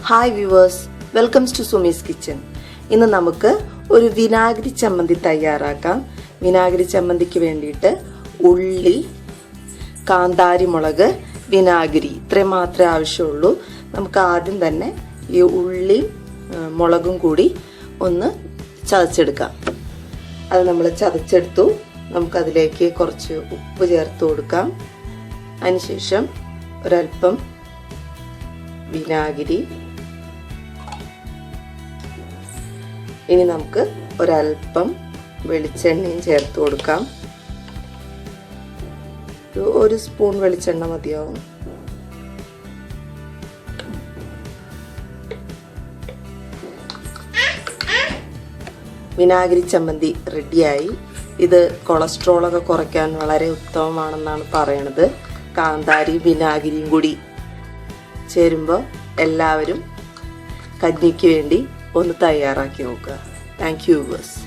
Hi viewers, welcomes to Sumi's kitchen. ഇന്ന് നമുക്ക് ഒരു വിനാഗിരി ചമ്മന്തി തയ്യാറാക്കാം. വിനാഗിരി ചമ്മന്തിക്ക് വേണ്ടിയിട്ട് ഉള്ളി, കാന്താരി മുളക്, വിനാഗിരി ഇത്രയും മാത്രമേ ആവശ്യമുള്ളൂ. നമുക്ക് ആദ്യം തന്നെ ഈ ഉള്ളി മുളകും കൂടി ഒന്ന് ചതച്ചെടുക്കാം. അത് നമ്മൾ ചതച്ചെടുത്തു. നമുക്കതിലേക്ക് കുറച്ച് ഉപ്പ് ചേർത്ത് കൊടുക്കാം. അതിനുശേഷം ഒരൽപ്പം വിനാഗിരി, ഇനി നമുക്ക് ഒരൽപ്പം വെളിച്ചെണ്ണയും ചേർത്ത് കൊടുക്കാം. ഒരു സ്പൂൺ വെളിച്ചെണ്ണ മതിയാവും. വിനാഗിരി ചമ്മന്തി റെഡിയായി. ഇത് കൊളസ്ട്രോളൊക്കെ കുറയ്ക്കാൻ വളരെ ഉത്തമമാണെന്നാണ് പറയണത്. കാന്താരി വിനാഗിരിയും കൂടി ചേരുമ്പോൾ എല്ലാവരും കഞ്ഞിക്ക് വേണ്ടി ഒന്ന് തയ്യാറാക്കി നോക്കുക. Thank you viewers.